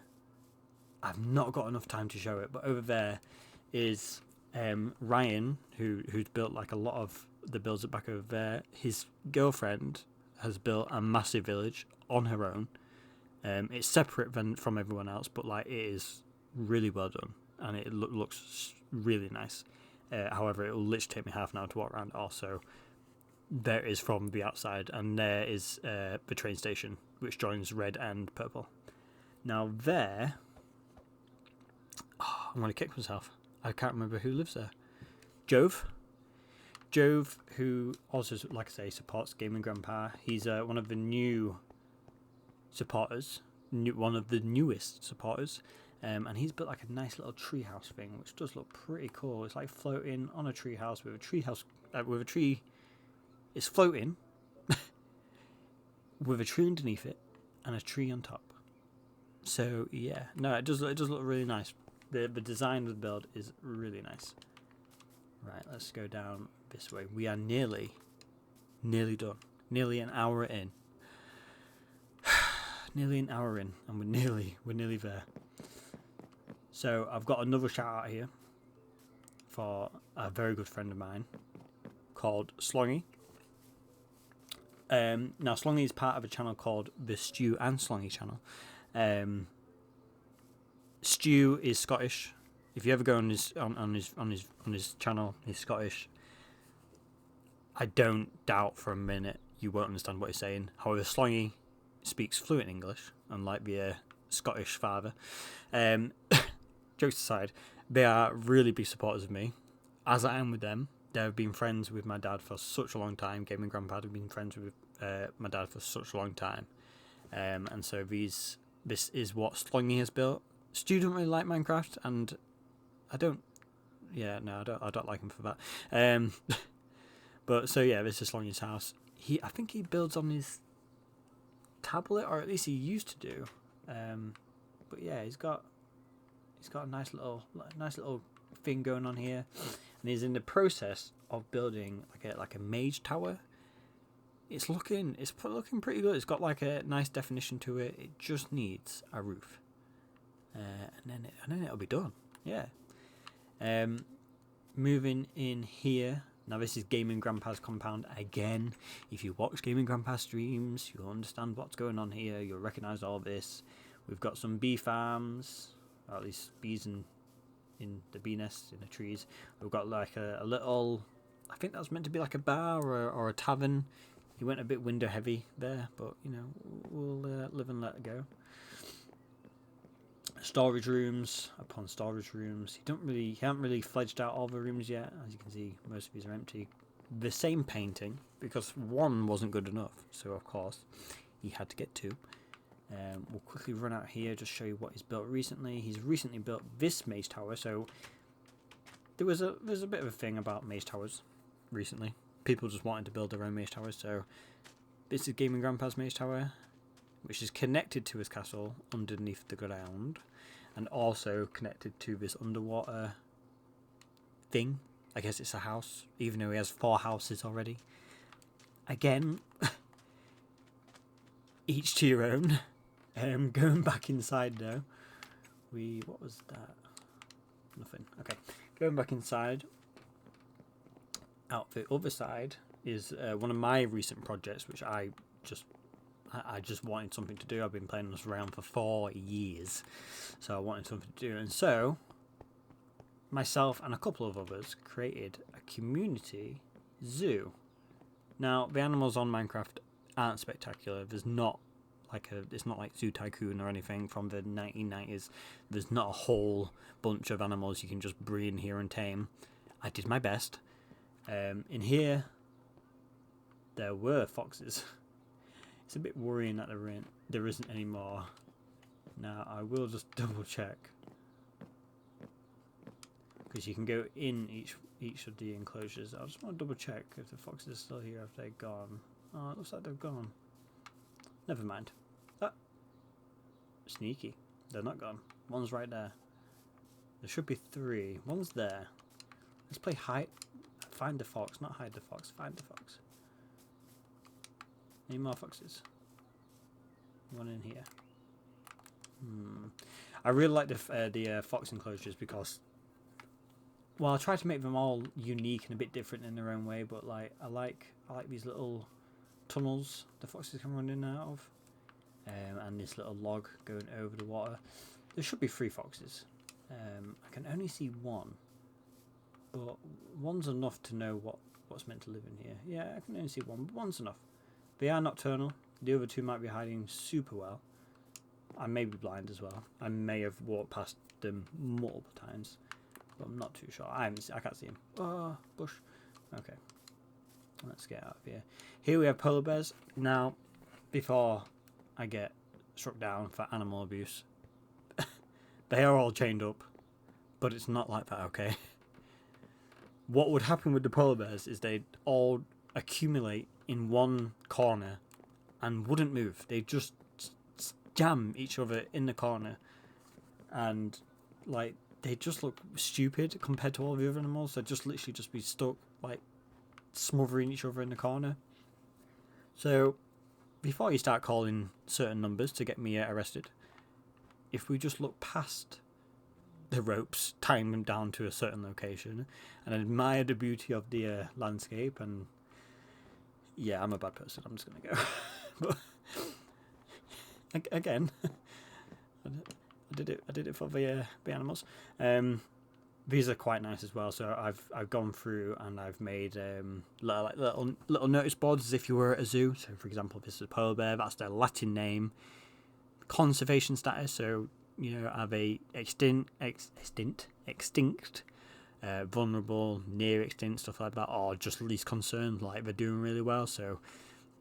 I've not got enough time to show it, but over there is Ryan, who's built like a lot of the builds back over there. His girlfriend has built a massive village on her own. It's separate from everyone else, but like it is really well done, and it looks really nice. However, it will literally take me half an hour to walk around. Also, there is from the outside, and there is the train station, which joins red and purple. Now there, I'm going to kick myself. I can't remember who lives there. Jove, who also, like I say, supports Gaming Grandpa. He's one of the new supporters, one of the newest supporters. And he's built like a nice little treehouse thing, which does look pretty cool. It's like floating on a treehouse with a tree. It's floating with a tree underneath it and a tree on top. So yeah, no, it does look really nice. The design of the build is really nice. Right, let's go down this way. We are nearly done. Nearly an hour in. Nearly an hour in, and we're nearly there. So I've got another shout out here for a very good friend of mine called Slongy. Now Slongy is part of a channel called the Stew and Slongy channel. Stew is Scottish. If you ever go on his channel, he's Scottish. I don't doubt for a minute you won't understand what he's saying. However, Slongy speaks fluent English, unlike the Scottish father. Jokes aside, they are really big supporters of me, as I am with them. They've been friends with my dad for such a long time. Gaming Grandpa have been friends with my dad for such a long time, and so this is what Slongy has built. Stu don't really like Minecraft, and I don't like him for that. But so yeah, this is Slongy's house. I think he builds on his tablet, or at least he used to do. But yeah, he's got a nice little thing going on here, and he's in the process of building like a mage tower. It's looking pretty good. It's got like a nice definition to it. It just needs a roof, and then it'll be done. Yeah. Moving in here. Now this is Gaming Grandpa's compound again. If you watch Gaming Grandpa streams, you'll understand what's going on here. You'll recognise all this. We've got some bee farms, or at least bees in the bee nests in the trees. We've got like a little, I think that was meant to be like a bar or a tavern. He went a bit window heavy there, but you know, we'll live and let it go. Storage rooms upon storage rooms. He haven't really fledged out all the rooms yet. As you can see, most of these are empty. The same painting, because one wasn't good enough, so of course he had to get two. We'll quickly run out here, just show you what he's built recently. He's recently built this mage tower. So there's a bit of a thing about mage towers recently. People just wanted to build their own mage towers. So this is Gaming Grandpa's mage tower, which is connected to his castle underneath the ground, and also connected to this underwater thing. I guess it's a house, even though he has 4 houses already. Again, each to your own. Going back inside now. What was that? Nothing. Okay, going back inside. Out the other side is one of my recent projects, which I just wanted something to do. I've been playing this around for 4 years, so I wanted something to do, and so myself and a couple of others created a community zoo. Now the animals on Minecraft aren't spectacular. There's not it's not like Zoo Tycoon or anything from the 1990s. There's not a whole bunch of animals you can just breed here and tame. I did my best. In here there were foxes. It's a bit worrying that there isn't any more. Now I will just double check, because you can go in each of the enclosures. I just want to double check if the foxes are still here, if they're gone. Oh, it looks like they've gone. Never mind. Ah, sneaky. They're not gone. One's right there. There should be 3. One's there. Let's play hide. Find the fox, not hide the fox. Find the fox. Any more foxes? One in here. I really like the fox enclosures because, well, I try to make them all unique and a bit different in their own way. But like, I like these little tunnels the foxes can run in and out of, and this little log going over the water. There should be 3 foxes. I can only see 1, but 1's enough to know what's meant to live in here. Yeah, I can only see 1, but 1's enough. They are nocturnal. The other 2 might be hiding super well. I may be blind as well. I may have walked past them multiple times, but I'm not too sure. I can't see him. Oh, bush. Okay, let's get out of here. Here we have polar bears. Now, before I get struck down for animal abuse, they are all chained up, but it's not like that, okay? What would happen with the polar bears is they'd all accumulate in one corner and wouldn't move. They'd just jam each other in the corner, and like they just look stupid compared to all the other animals. They'd just literally just be stuck like smothering each other in the corner. So before you start calling certain numbers to get me arrested, if we just look past the ropes, tying them down to a certain location, and admire the beauty of the landscape, and yeah, I'm a bad person, I'm just gonna go. But again, I did it for the animals. These are quite nice as well. So I've gone through and I've made little notice boards as if you were at a zoo. So for example, this is a polar bear. That's their Latin name. Conservation status. So are they extinct, vulnerable, near extinct, stuff like that, or just least concerned, like they're doing really well. So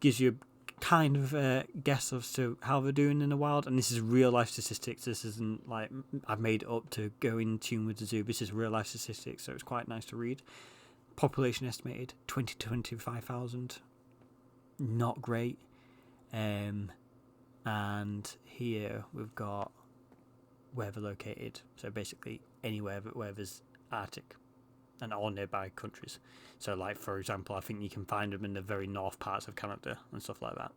gives you kind of a guess as to how they're doing in the wild. And this is real life statistics. This isn't like I've made it up to go in tune with the zoo. This is real life statistics, so it's quite nice to read. Population estimated 20 to 25,000. Not great. And here we've got where they're located. So basically anywhere where there's Arctic and all nearby countries. So like, for example, I think you can find them in the very north parts of Canada and stuff like that.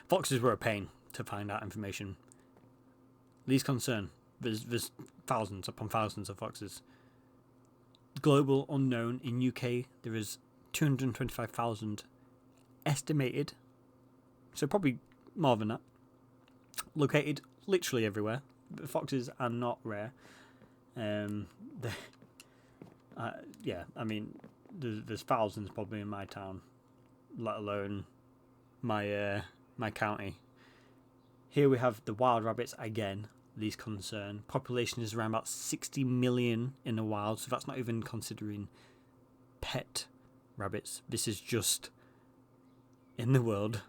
Foxes were a pain to find out information. Least concern, there's thousands upon thousands of foxes. Global unknown, in UK there is 225,000 estimated, so probably more than that, located literally everywhere. The foxes are not rare. Yeah, I mean, there's thousands probably in my town, let alone my county. Here we have the wild rabbits again, least concern. Population is around about 60 million in the wild, so that's not even considering pet rabbits. This is just in the world.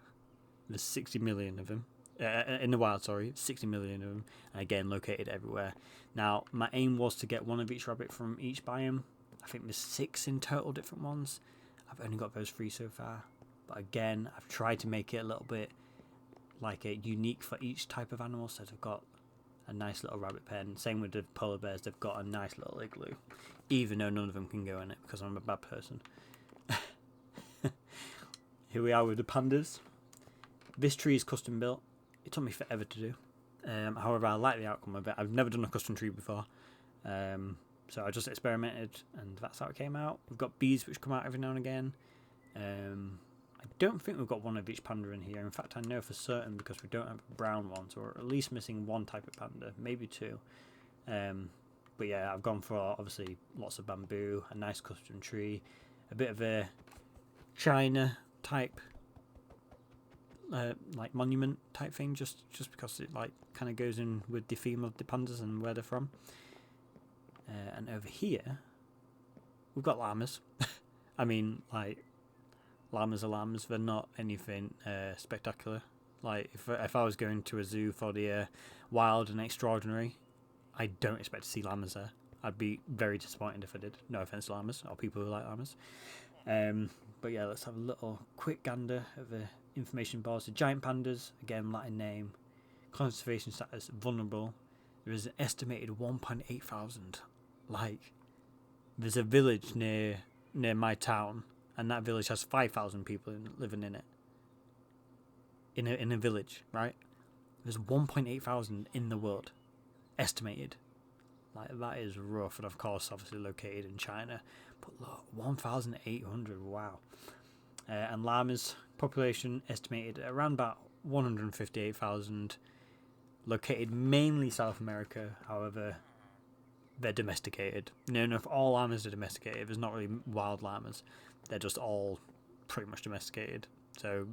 There's 60 million of them. In the wild, 60 million of them, and again located everywhere. Now, my aim was to get one of each rabbit from each biome. I think there's 6 in total different ones. I've only got those 3 so far, but again, I've tried to make it a little bit like unique for each type of animal. So they've got a nice little rabbit pen. Same with the polar bears, they've got a nice little igloo, even though none of them can go in it because I'm a bad person. Here we are with the pandas. This tree is custom built. It took me forever to do. However, I like the outcome of it. I've never done a custom tree before. So I just experimented and that's how it came out. We've got bees which come out every now and again. I don't think we've got one of each panda in here. In fact, I know for certain because we don't have a brown one. So we're at least missing 1 type of panda, maybe 2. But yeah, I've gone for obviously lots of bamboo, a nice custom tree, a bit of a China type like monument type thing, just because it like kind of goes in with the theme of the pandas and where they're from. And over here we've got llamas. I mean, like, llamas are llamas. They're not anything spectacular. Like if I was going to a zoo for the wild and extraordinary, I don't expect to see llamas there. I'd be very disappointed if I did. No offense to llamas or people who like llamas. But yeah, let's have a little quick gander of the information boards. The giant pandas, again, Latin name. Conservation status, vulnerable. There is an estimated 1.8 thousand. Like, there's a village near near my town, and that village has 5,000 people living in it. In a village, right? There's 1.8 thousand in the world, estimated. Like, that is rough, and of course, obviously located in China. But look, 1,800, wow. And llamas, population estimated at around about 158,000, located mainly South America. However, they're domesticated. No, if all llamas are domesticated, there's not really wild llamas. They're just all pretty much domesticated. So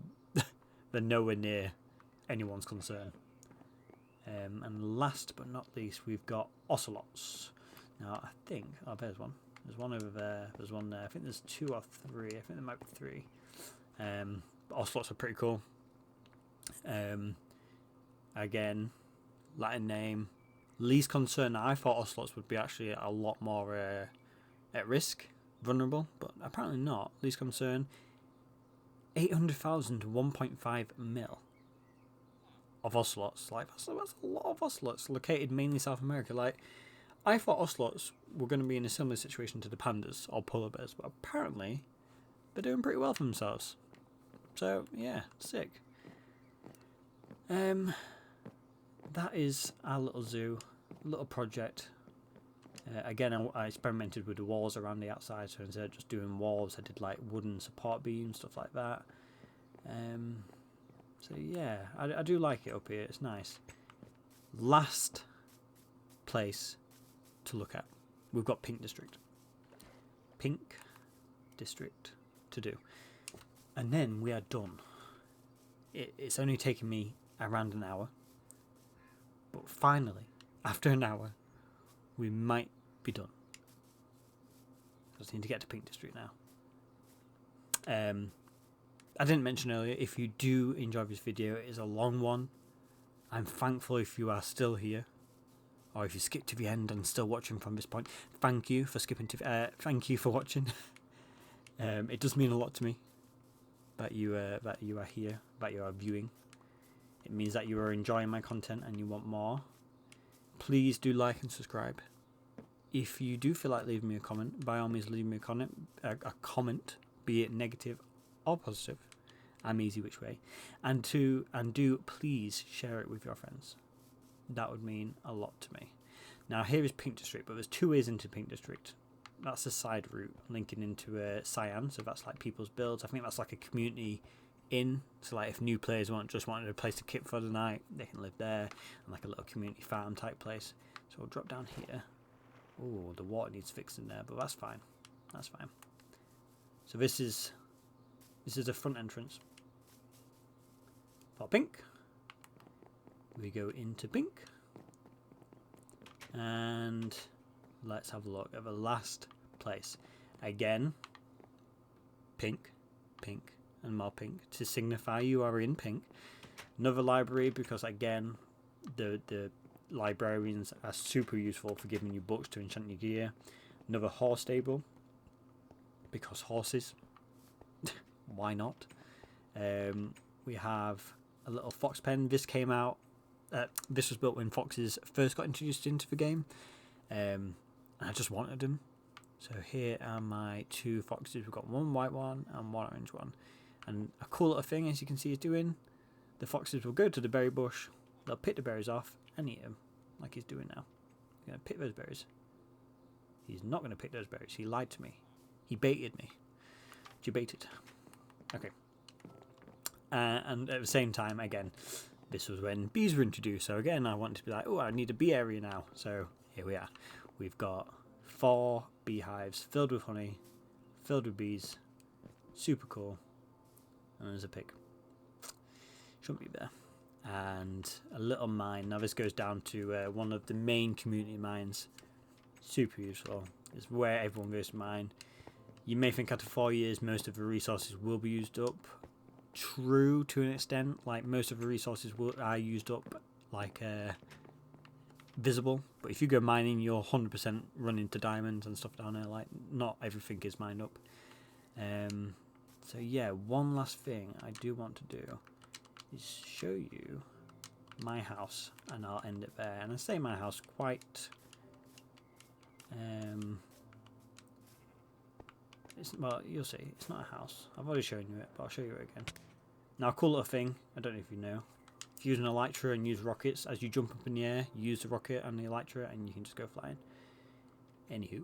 they're nowhere near anyone's concern. And last but not least, we've got ocelots. Now, I think... Oh, there's one. There's one over there. There's one there. I think there's 2 or 3. I think there might be 3. But ocelots are pretty cool. Again, Latin name. Least concern. I thought ocelots would be actually a lot more at risk, vulnerable, but apparently not. Least concern. 800,000 to 1.5 mil of ocelots. Like, that's a lot of ocelots located mainly South America. Like, I thought ocelots were going to be in a similar situation to the pandas or polar bears, but apparently they're doing pretty well for themselves. So yeah, sick. That is our little zoo, little project. Again, I experimented with the walls around the outside, so instead of just doing walls, I did like wooden support beams, stuff like that. So yeah, I do like it up here. It's nice. Last place to look at, we've got Pink District. Pink District to do, and then we are done. It's only taken me around an hour, but finally, after an hour, we might be done. I just need to get to Pink District now. I didn't mention earlier, if you do enjoy this video, it is a long one. I'm thankful if you are still here, or if you skipped to the end and still watching from this point. Thank you for skipping to. Thank you for watching. It does mean a lot to me that you are here, that you are viewing. It means that you are enjoying my content and you want more. Please do like and subscribe. If you do feel like leaving me a comment, by all means leave me a comment, be it negative or positive. I'm easy which way. And do please share it with your friends. That would mean a lot to me. Now here is Pink District, but there's 2 ways into Pink District. That's a side route linking into Cyan, so that's like people's builds. I think that's like a community inn, so like if new players wanted a place to kit for the night, they can live there, and like a little community farm type place. So we'll drop down here. Oh, the water needs fixing there, but that's fine. That's fine. So this is the front entrance for Pink. We go into Pink, and let's have a look at the last place. Again, pink, pink, and more pink to signify you are in Pink. Another library, because again, the librarians are super useful for giving you books to enchant your gear. Another horse stable, because horses. Why not? We have a little fox pen. This came out. This was built when foxes first got introduced into the game. And I just wanted them. So here are my 2 foxes. We've got one white one and one orange one. And a cool little thing, as you can see, is doing. The foxes will go to the berry bush. They'll pick the berries off and eat them, like he's doing now. He's going to pick those berries. He's not going to pick those berries. He lied to me. He baited me. Debated. Okay. And at the same time, again, this was when bees were introduced. So again, I wanted to be like, oh, I need a bee area now. So here we are. We've got 4 beehives filled with honey, filled with bees. Super cool. And there's a pig. Shouldn't be there. And a little mine. Now this goes down to one of the main community mines. Super useful. It's where everyone goes to mine. You may think after 4 years most of the resources will be used up. True to an extent. Like most of the resources are used up, like visible. But if you go mining, you'll 100% run into diamonds and stuff down there. Like not everything is mined up. So yeah, one last thing I do want to do is show you my house, and I'll end it there. And I say my house quite It's, well, you'll see. It's not a house. I've already shown you it, but I'll show you it again. Now, a cool little thing. I don't know if you know. If you use an elytra and use rockets, as you jump up in the air, you use the rocket and the elytra, and you can just go flying. Anywho,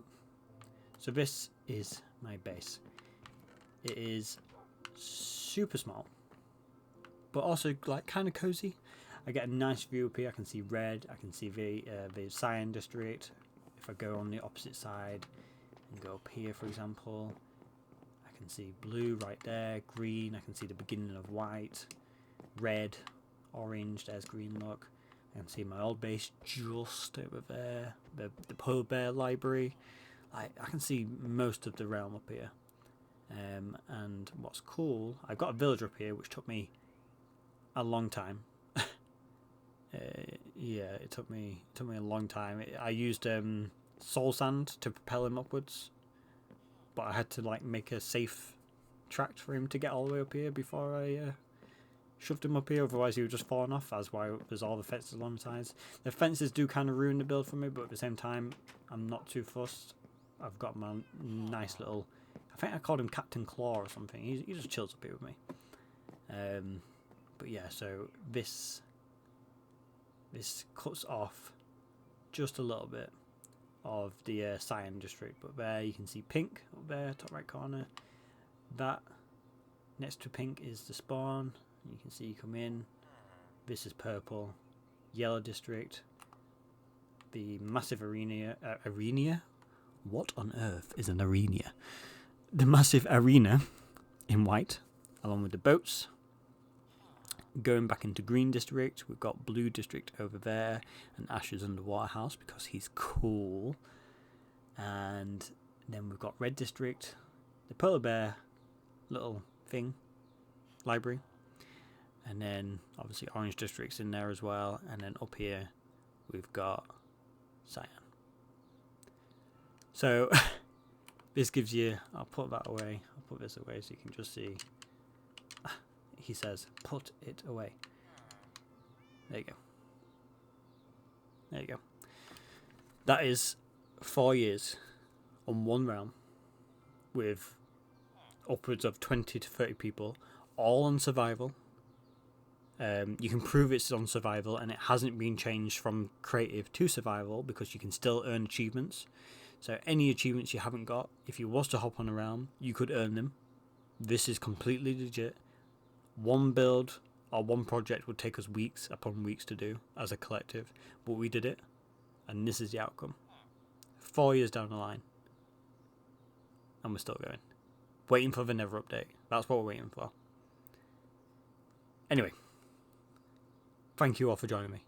so this is my base. It is super small, but also like kind of cozy. I get a nice view up here. I can see red. I can see the cyan district. If I go on the opposite side and go up here, for example, I can see blue right there, green. I can see the beginning of white, red, orange. There's green. Look, I can see my old base just over there. The polar bear library. I can see most of the realm up here. And what's cool, I've got a villager up here, which took me a long time. Yeah, it took me a long time. I used soul sand to propel him upwards, but I had to like make a safe track for him to get all the way up here before I shoved him up here. Otherwise, he would just fallen off. That's why there's all the fences along the sides. The fences do kind of ruin the build for me, but at the same time, I'm not too fussed. I've got my nice little. I think I called him Captain Claw or something. He just chills up here with me. But yeah, so this cuts off just a little bit of the cyan district. But there you can see pink up there, top right corner. That next to pink is the spawn. You can see you come in. This is purple, yellow district. The massive arena. What on earth is an arena? The massive arena in white, along with the boats. Going back into green district, we've got blue district over there, and Ash's underwater house because he's cool. And then we've got red district, the polar bear little thing, library, and then obviously orange district's in there as well. And then up here we've got cyan. So this gives you, I'll put that away, I'll put this away so you can just see. He says, put it away. There you go. There you go. That is 4 years on one realm with upwards of 20 to 30 people, all on survival. You can prove it's on survival, and it hasn't been changed from creative to survival because you can still earn achievements. So any achievements you haven't got, if you was to hop on a realm, you could earn them. This is completely legit. One build or one project would take us weeks upon weeks to do as a collective, but we did it, and this is the outcome. 4 years down the line, and we're still going. Waiting for the Never update. That's what we're waiting for. Anyway, thank you all for joining me.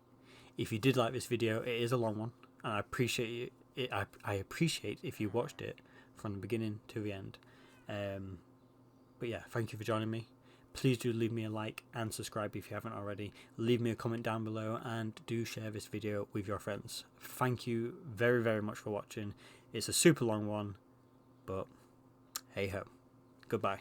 If you did like this video, it is a long one, and I appreciate it. I appreciate if you watched it from the beginning to the end. But yeah, thank you for joining me. Please do leave me a like and subscribe if you haven't already. Leave me a comment down below and do share this video with your friends. Thank you very, very much for watching. It's a super long one, but hey ho. Goodbye.